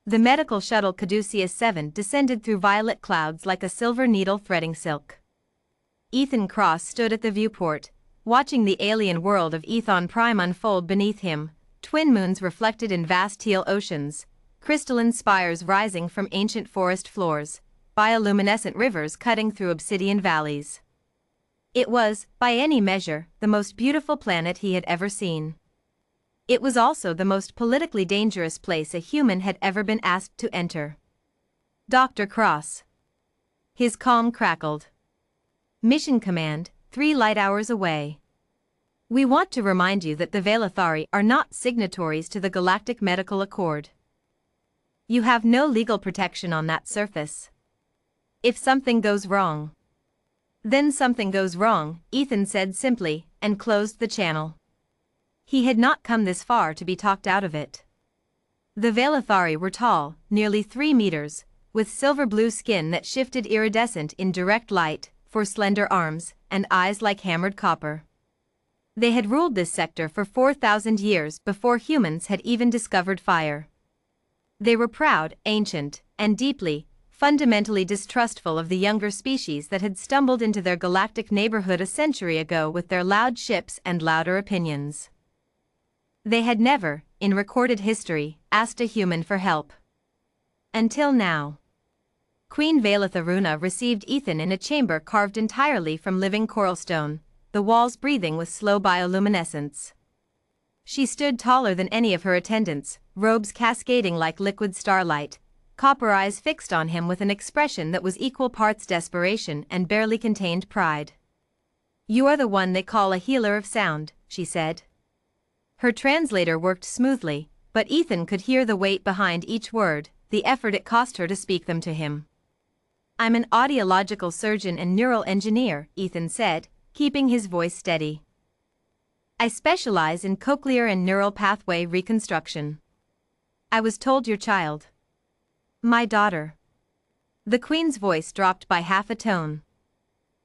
The medical shuttle Caduceus 7 descended through violet clouds like a silver needle threading silk. Ethan Cross stood at the viewport, watching the alien world of Ethon Prime unfold beneath him, twin moons reflected in vast teal oceans, crystalline spires rising from ancient forest floors, bioluminescent rivers cutting through obsidian valleys. It was, by any measure, the most beautiful planet he had ever seen. It was also the most politically dangerous place a human had ever been asked to enter. Dr. Cross. His calm crackled. Mission command, 3 light hours away. We want to remind you that the Velathari are not signatories to the Galactic Medical Accord. You have no legal protection on that surface. If something goes wrong, then something goes wrong, Ethan said simply, and closed the channel. He had not come this far to be talked out of it. The Velathari were tall, nearly 3 meters, with silver-blue skin that shifted iridescent in direct light, for slender arms, and eyes like hammered copper. They had ruled this sector for 4,000 years before humans had even discovered fire. They were proud, ancient, and deeply, fundamentally distrustful of the younger species that had stumbled into their galactic neighborhood a century ago with their loud ships and louder opinions. They had never, in recorded history, asked a human for help. Until now. Queen Valetharuna received Ethan in a chamber carved entirely from living coral stone, the walls breathing with slow bioluminescence. She stood taller than any of her attendants, robes cascading like liquid starlight, copper eyes fixed on him with an expression that was equal parts desperation and barely contained pride. "You are the one they call a healer of sound," she said. Her translator worked smoothly, but Ethan could hear the weight behind each word, the effort it cost her to speak them to him. "I'm an audiological surgeon and neural engineer," Ethan said, keeping his voice steady. "I specialize in cochlear and neural pathway reconstruction. I was told your child. My daughter." The Queen's voice dropped by half a tone.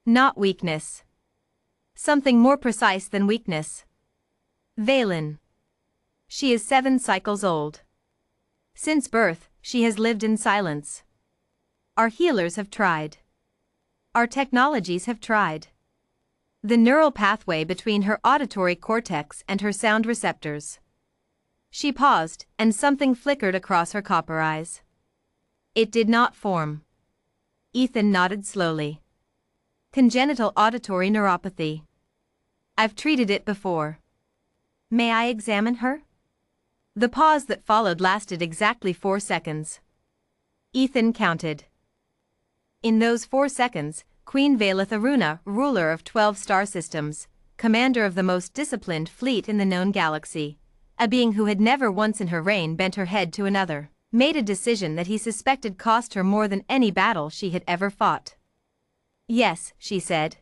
"Not weakness. Something more precise than weakness. Valen. She is 7 cycles old. Since birth, she has lived in silence. Our healers have tried. Our technologies have tried. The neural pathway between her auditory cortex and her sound receptors." She paused, and something flickered across her copper eyes. "It did not form." Ethan nodded slowly. "Congenital auditory neuropathy. I've treated it before. May I examine her?" The pause that followed lasted exactly 4 seconds. Ethan counted. In those 4 seconds, Queen Valetharuna, ruler of 12 star systems, commander of the most disciplined fleet in the known galaxy, a being who had never once in her reign bent her head to another, made a decision that he suspected cost her more than any battle she had ever fought. "Yes," she said.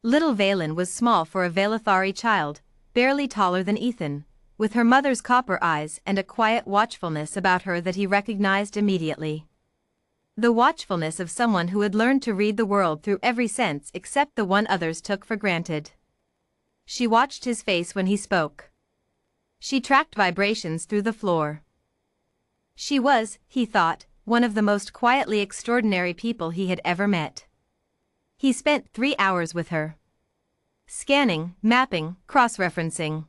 Little Valen was small for a Velathari child, barely taller than Ethan, with her mother's copper eyes and a quiet watchfulness about her that he recognized immediately. The watchfulness of someone who had learned to read the world through every sense except the one others took for granted. She watched his face when he spoke. She tracked vibrations through the floor. She was, he thought, one of the most quietly extraordinary people he had ever met. He spent 3 hours with her. Scanning, mapping, cross-referencing.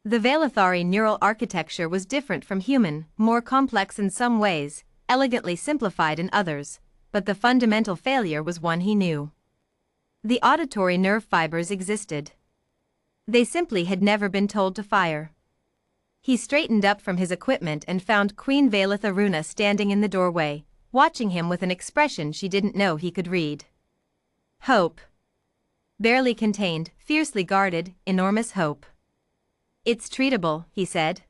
The Velathari neural architecture was different from human, more complex in some ways, elegantly simplified in others, but the fundamental failure was one he knew. The auditory nerve fibers existed. They simply had never been told to fire. He straightened up from his equipment and found Queen Valetharuna standing in the doorway, watching him with an expression she didn't know he could read. Hope. Barely contained, fiercely guarded, enormous hope. "It's treatable," he said.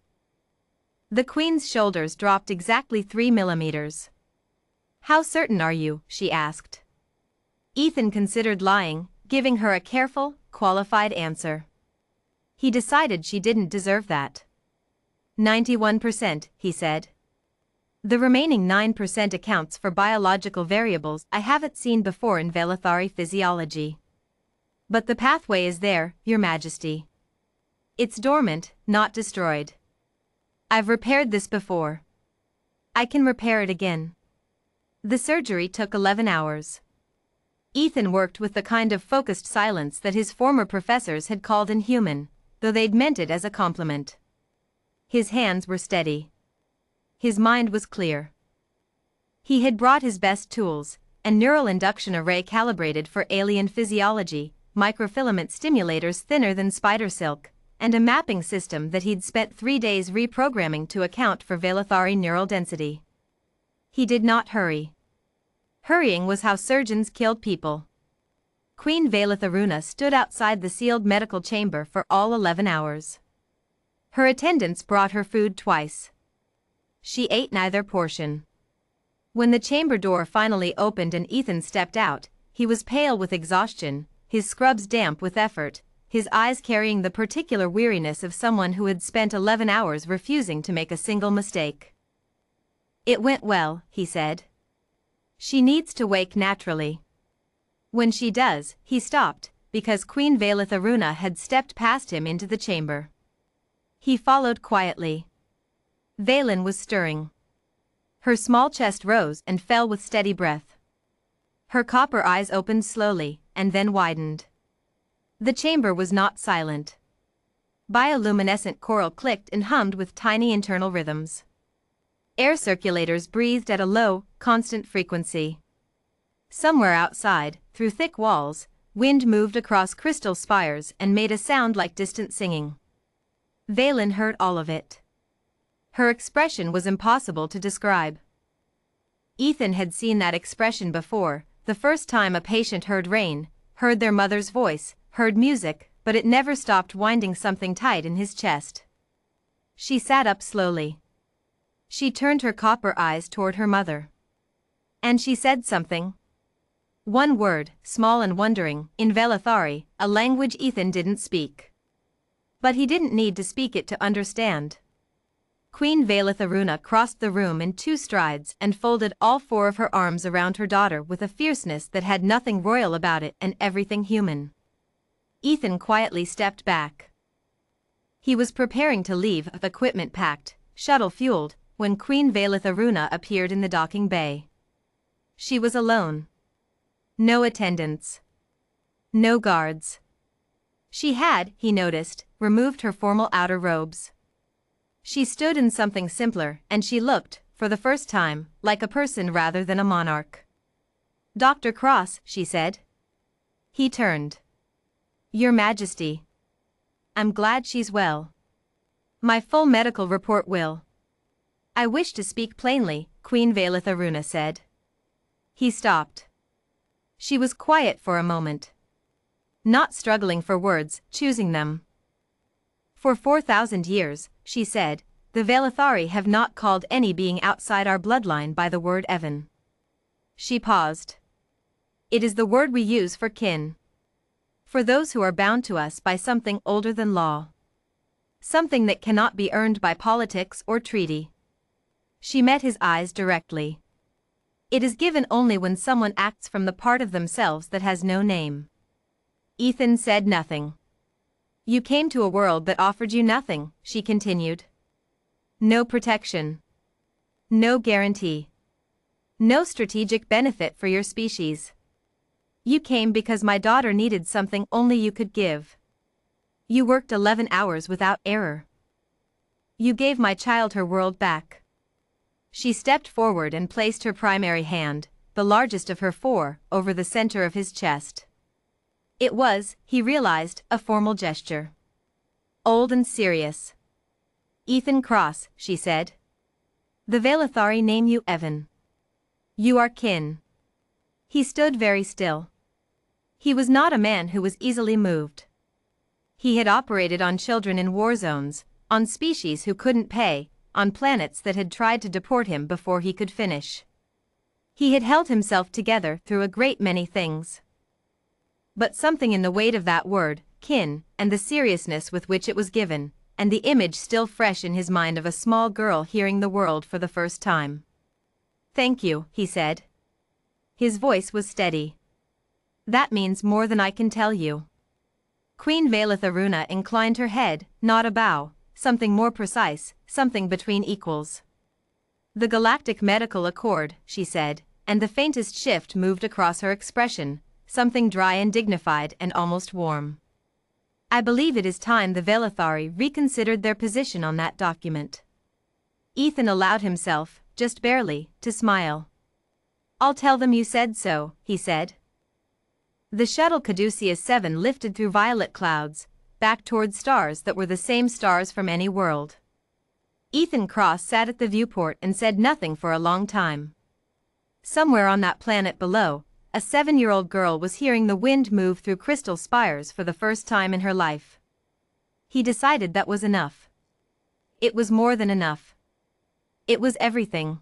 The Queen's shoulders dropped exactly 3 millimeters. "How certain are you?" she asked. Ethan considered lying, giving her a careful, qualified answer. He decided she didn't deserve that. 91%, he said. The remaining 9% accounts for biological variables I haven't seen before in Velathari physiology. But the pathway is there, Your Majesty. It's dormant, not destroyed. I've repaired this before. I can repair it again. The surgery took 11 hours. Ethan worked with the kind of focused silence that his former professors had called inhuman, though they'd meant it as a compliment. His hands were steady. His mind was clear. He had brought his best tools, a neural induction array calibrated for alien physiology, microfilament stimulators thinner than spider silk, and a mapping system that he'd spent 3 days reprogramming to account for Velathari neural density. He did not hurry. Hurrying was how surgeons killed people. Queen Valatharuna stood outside the sealed medical chamber for all 11 hours. Her attendants brought her food twice. She ate neither portion. When the chamber door finally opened and Ethan stepped out, he was pale with exhaustion, his scrubs damp with effort, his eyes carrying the particular weariness of someone who had spent 11 hours refusing to make a single mistake. "It went well," he said. "She needs to wake naturally." When she does, he stopped, because Queen Valatharuna had stepped past him into the chamber. He followed quietly. Valen was stirring. Her small chest rose and fell with steady breath. Her copper eyes opened slowly, and then widened. The chamber was not silent. Bioluminescent coral clicked and hummed with tiny internal rhythms. Air circulators breathed at a low, constant frequency. Somewhere outside, through thick walls, wind moved across crystal spires and made a sound like distant singing. Valen heard all of it. Her expression was impossible to describe. Ethan had seen that expression before, the first time a patient heard rain, heard their mother's voice, heard music, but it never stopped winding something tight in his chest. She sat up slowly. She turned her copper eyes toward her mother. And she said something. One word, small and wondering, in Velathari, a language Ethan didn't speak. But he didn't need to speak it to understand. Queen Valatharuna crossed the room in 2 strides and folded all 4 of her arms around her daughter with a fierceness that had nothing royal about it and everything human. Ethan quietly stepped back. He was preparing to leave, equipment packed, shuttle-fueled, when Queen Valatharuna appeared in the docking bay. She was alone. No attendants. No guards. She had, he noticed, removed her formal outer robes. She stood in something simpler, and she looked, for the first time, like a person rather than a monarch. "Dr. Cross," she said. He turned. "Your Majesty. I'm glad she's well. My full medical report will." "I wish to speak plainly," Queen Valatharuna said. He stopped. She was quiet for a moment. Not struggling for words, choosing them. "For 4,000 years," she said, "the Velathari have not called any being outside our bloodline by the word Evan." She paused. "It is the word we use for kin. For those who are bound to us by something older than law. Something that cannot be earned by politics or treaty." She met his eyes directly. "It is given only when someone acts from the part of themselves that has no name." Ethan said nothing. "You came to a world that offered you nothing," she continued. "No protection. No guarantee. No strategic benefit for your species. You came because my daughter needed something only you could give. You worked 11 hours without error. You gave my child her world back." She stepped forward and placed her primary hand, the largest of her 4, over the center of his chest. It was, he realized, a formal gesture. Old and serious. "Ethan Cross," she said. "The Velathari name you Evan. You are kin." He stood very still. He was not a man who was easily moved. He had operated on children in war zones, on species who couldn't pay, on planets that had tried to deport him before he could finish. He had held himself together through a great many things. But something in the weight of that word, kin, and the seriousness with which it was given, and the image still fresh in his mind of a small girl hearing the world for the first time. "Thank you," he said. His voice was steady. "That means more than I can tell you." Queen Valatharuna inclined her head, not a bow, something more precise, something between equals. The Galactic Medical Accord, she said, and the faintest shift moved across her expression, something dry and dignified and almost warm. I believe it is time the Velithari reconsidered their position on that document. Ethan allowed himself, just barely, to smile. I'll tell them you said so, he said. The shuttle Caduceus 7 lifted through violet clouds, back toward stars that were the same stars from any world. Ethan Cross sat at the viewport and said nothing for a long time. Somewhere on that planet below, a 7-year-old girl was hearing the wind move through crystal spires for the first time in her life. He decided that was enough. It was more than enough. It was everything.